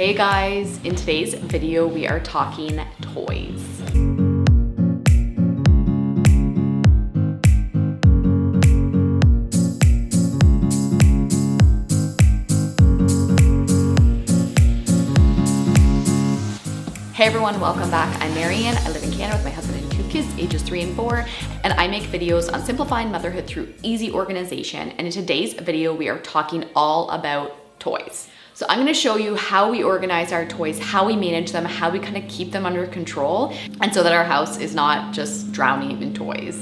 Hey guys, in today's video we are talking toys. Hey everyone, welcome back. I'm Marianne. I live in Canada with my husband and two kids, ages 3 and 4, and I make videos on simplifying motherhood through easy organization. And in today's video, we are talking all about toys. So I'm gonna show you how we organize our toys, how we manage them, how we kind of keep them under control, and so that our house is not just drowning in toys.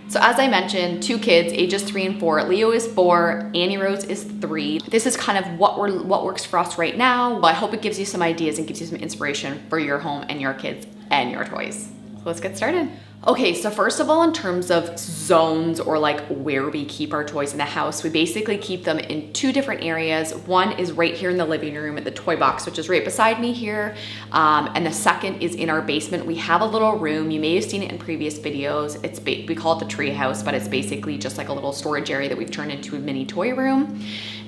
So as I mentioned, 2 kids, ages 3 and 4. Leo is 4, Annie Rose is 3. This is kind of what works for us right now. Well, I hope it gives you some ideas and gives you some inspiration for your home and your kids and your toys. So let's get started. Okay, so first of all, in terms of zones or like where we keep our toys in the house, we basically keep them in 2 different areas. One is right here in the living room at the toy box, which is right beside me here. And the second is in our basement. We have a little room. You may have seen it in previous videos. We call it the tree house, but it's basically just like a little storage area that we've turned into a mini toy room.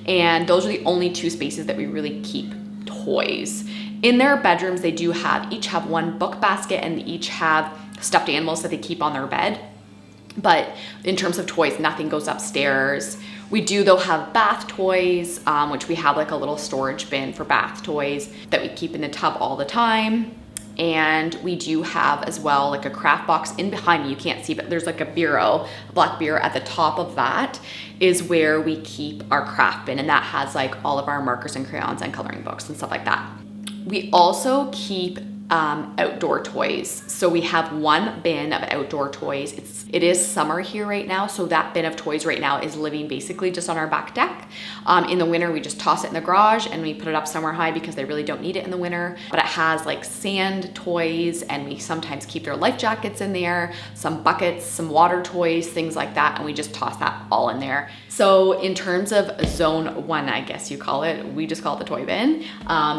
And those are the only 2 spaces that we really keep toys. In their bedrooms, they do each have one book basket, and they each have stuffed animals that they keep on their bed. But in terms of toys, nothing goes upstairs. We do though have bath toys, which we have like a little storage bin for bath toys that we keep in the tub all the time. And we do have as well like a craft box in behind me. You can't see, but there's like a bureau, a black bureau. At the top of that is where we keep our craft bin, and that has like all of our markers and crayons and coloring books and stuff like that. We also keep outdoor toys. So we have one bin of outdoor toys. It is summer here right now, so that bin of toys right now is living basically just on our back deck. In the winter, we just toss it in the garage and we put it up somewhere high because they really don't need it in the winter. But it has like sand toys, and we sometimes keep their life jackets in there, some buckets, some water toys, things like that, and we just toss that all in there. So in terms of zone 1, I guess you call it, we just call it the toy bin.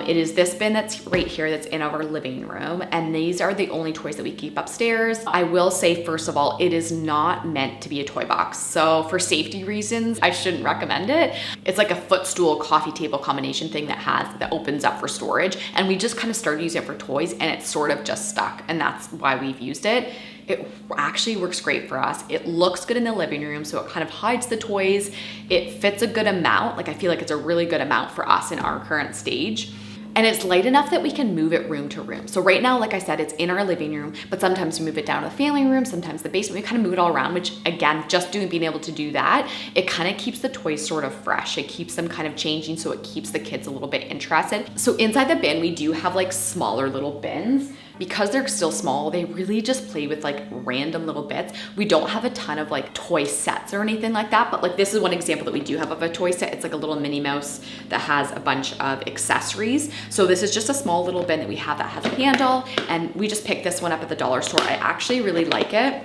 It is this bin that's right here that's in our living room, and these are the only toys that we keep upstairs. I will say, first of all, it is not meant to be a toy box. So for safety reasons, I shouldn't recommend it. It's like a footstool coffee table combination thing that opens up for storage, and we just kind of started using it for toys, and it's sort of just stuck, and that's why we've used it. It actually works great for us. It looks good in the living room, so it kind of hides the toys. It fits a good amount. Like I feel like it's a really good amount for us in our current stage. And it's light enough that we can move it room to room. So right now, like I said, it's in our living room, but sometimes we move it down to the family room, sometimes the basement. We kind of move it all around, which again, just being able to do that, it kind of keeps the toys sort of fresh. It keeps them kind of changing, so it keeps the kids a little bit interested. So inside the bin, we do have like smaller little bins. Because they're still small, they really just play with like random little bits. We don't have a ton of like toy sets or anything like that, but like this is one example that we do have of a toy set. It's like a little Minnie Mouse that has a bunch of accessories. So this is just a small little bin that we have that has a handle, and we just picked this one up at the dollar store. I actually really like it.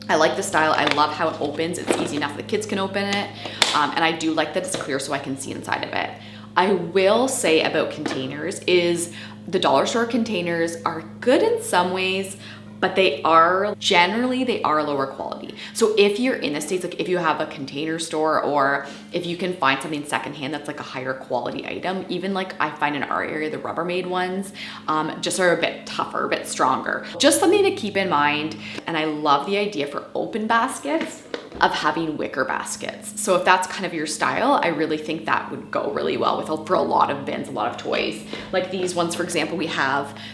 I like the style. I love how it opens. It's easy enough that kids can open it. And I do like that it's clear so I can see inside of it. I will say about containers is the dollar store containers are good in some ways, but they are lower quality. So if you're in the States, like if you have a container store, or if you can find something secondhand that's like a higher quality item, even like I find in our area, the Rubbermaid ones just are a bit tougher, a bit stronger. Just something to keep in mind. And I love the idea for open baskets of having wicker baskets. So if that's kind of your style, I really think that would go really well for a lot of bins, a lot of toys. Like these ones, for example,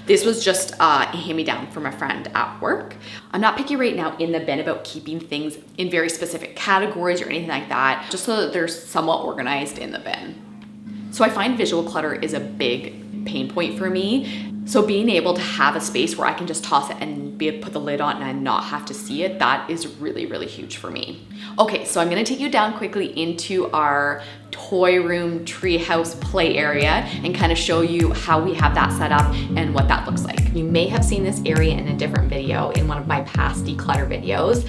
this was just a hand-me-down from a friend at work. I'm not picky right now in the bin about keeping things in very specific categories or anything like that, just so that they're somewhat organized in the bin. So I find visual clutter is a big pain point for me. So being able to have a space where I can just toss it and put the lid on and not have to see it, that is really, really huge for me. Okay, so I'm gonna take you down quickly into our toy room, treehouse play area and kind of show you how we have that set up and what that looks like. You may have seen this area in a different video in one of my past declutter videos.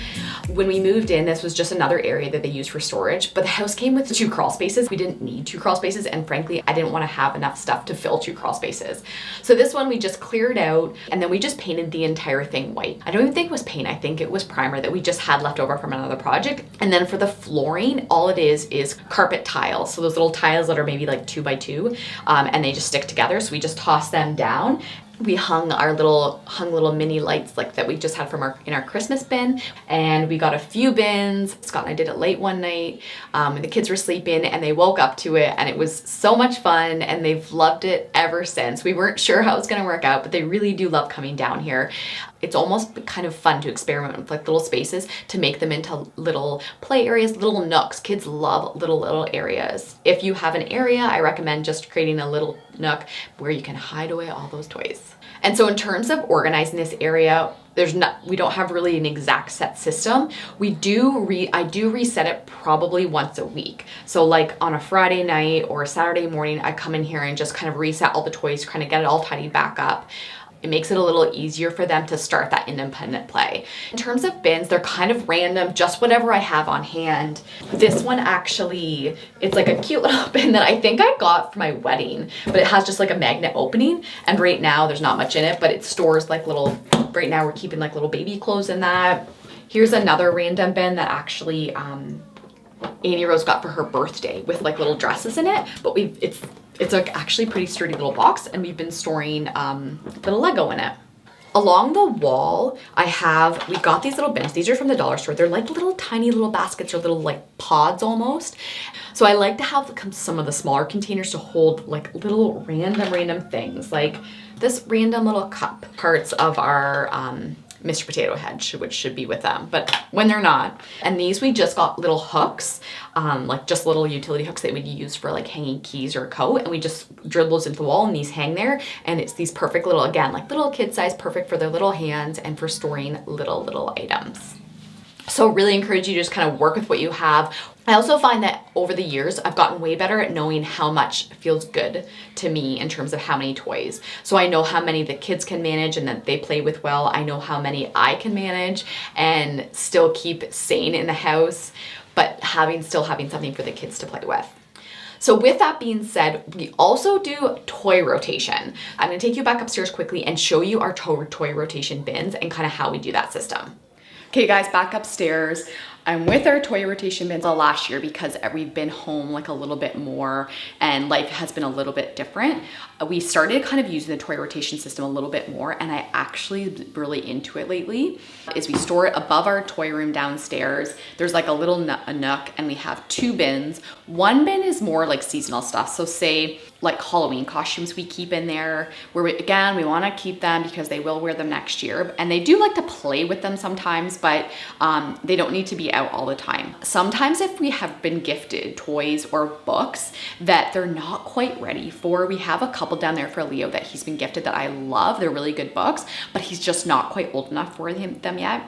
When we moved in, this was just another area that they used for storage, but the house came with 2 crawl spaces. We didn't need 2 crawl spaces, and frankly, I didn't want to have enough stuff to fill 2 crawl spaces. So this one we just cleared out, and then we just painted the entire thing setting white. I don't even think it was paint. I think it was primer that we just had left over from another project. And then for the flooring, all it is carpet tiles. So those little tiles that are maybe like 2 by 2, and they just stick together. So we just toss them down. We hung little mini lights like that we just had from in our Christmas bin, and we got a few bins. Scott and I did it late one night. The kids were sleeping and they woke up to it, and it was so much fun, and they've loved it ever since. We weren't sure how it was going to work out, but they really do love coming down here. It's almost kind of fun to experiment with like little spaces to make them into little play areas, little nooks. Kids love little areas. If you have an area, I recommend just creating a little nook where you can hide away all those toys. And so in terms of organizing this area, we don't have really an exact set system. I do reset it probably once a week. So like on a Friday night or a Saturday morning, I come in here and just kind of reset all the toys, kind of get it all tidied back up. It makes it a little easier for them to start that independent play. In terms of bins, they're kind of random, just whatever I have on hand. This one actually, it's like a cute little bin that I think I got for my wedding, but it has just like a magnet opening. And right now there's not much in it, but it stores like right now we're keeping like little baby clothes in that. Here's another random bin that actually Annie Rose got for her birthday with like little dresses in it, but it's like actually pretty sturdy little box, and we've been storing little Lego in it. Along the wall, we got these little bins. These are from the dollar store. They're like little tiny little baskets or little like pods almost. So I like to have some of the smaller containers to hold like little random things, like this random little cup, parts of our Mr. Potato Head, which should be with them, but when they're not. And these, we just got little hooks, like just little utility hooks that we'd use for like hanging keys or a coat, and we just drill those into the wall and these hang there. And it's these perfect little, again, like little kid size, perfect for their little hands and for storing little items. So really encourage you to just kind of work with what you have. I also find that over the years, I've gotten way better at knowing how much feels good to me in terms of how many toys. So I know how many the kids can manage and that they play with well. I know how many I can manage and still keep sane in the house, but still having something for the kids to play with. So with that being said, we also do toy rotation. I'm gonna take you back upstairs quickly and show you our toy rotation bins and kind of how we do that system. Okay guys, back upstairs. I'm with our toy rotation bins all last year because we've been home like a little bit more and life has been a little bit different. We started kind of using the toy rotation system a little bit more, and I actually really into it lately. Is we store it above our toy room downstairs. There's like a little nook, and we have 2 bins. One bin is more like seasonal stuff. So say like Halloween costumes we keep in there, where we want to keep them because they will wear them next year. And they do like to play with them sometimes, but they don't need to be out all the time. Sometimes if we have been gifted toys or books that they're not quite ready for, we have a couple down there for Leo that he's been gifted that I love. They're really good books, but he's just not quite old enough for them yet.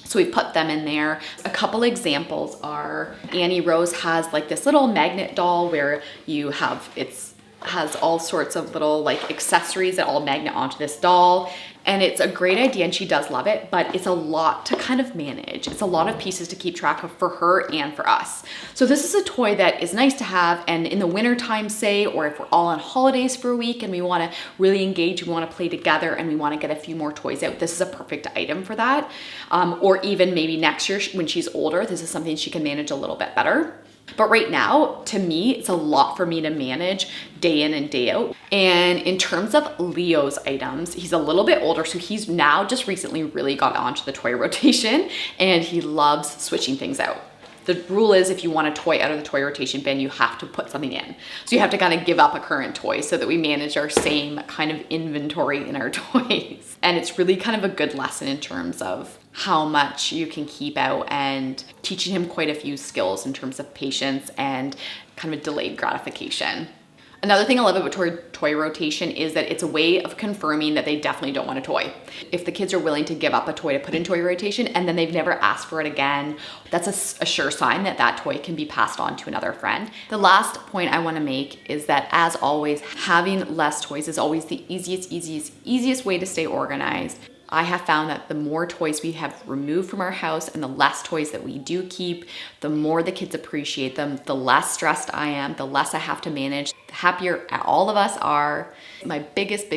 So we put them in there. A couple examples are Annie Rose has like this little magnet doll where has all sorts of little like accessories that all magnet onto this doll. And it's a great idea and she does love it, but it's a lot to kind of manage. It's a lot of pieces to keep track of for her and for us. So this is a toy that is nice to have, and in the winter time, say, or if we're all on holidays for a week and we wanna really engage, we wanna play together and we wanna get a few more toys out, this is a perfect item for that. Or even maybe next year when she's older, this is something she can manage a little bit better. But right now, to me, it's a lot for me to manage day in and day out. And in terms of Leo's items, he's a little bit older, so he's now just recently really got onto the toy rotation and he loves switching things out. The rule is if you want a toy out of the toy rotation bin, you have to put something in. So you have to kind of give up a current toy so that we manage our same kind of inventory in our toys. And it's really kind of a good lesson in terms of how much you can keep out and teaching him quite a few skills in terms of patience and kind of delayed gratification. Another thing I love about toy rotation is that it's a way of confirming that they definitely don't want a toy. If the kids are willing to give up a toy to put in toy rotation and then they've never asked for it again, that's a sure sign that that toy can be passed on to another friend. The last point I want to make is that, as always, having less toys is always the easiest way to stay organized. I have found that the more toys we have removed from our house and the less toys that we do keep, the more the kids appreciate them, the less stressed I am, the less I have to manage, the happier all of us are. My biggest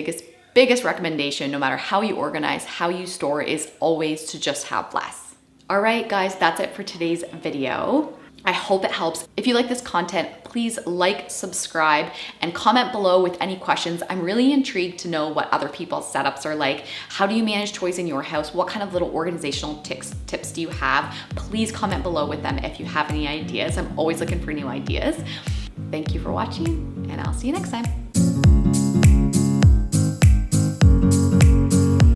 biggest recommendation, no matter how you organize, how you store, is always to just have less. All right, guys, that's it for today's video. I hope it helps. If you like this content, please like, subscribe, and comment below with any questions. I'm really intrigued to know what other people's setups are like. How do you manage toys in your house? What kind of little organizational tips do you have? Please comment below with them if you have any ideas. I'm always looking for new ideas. Thank you for watching, and I'll see you next time.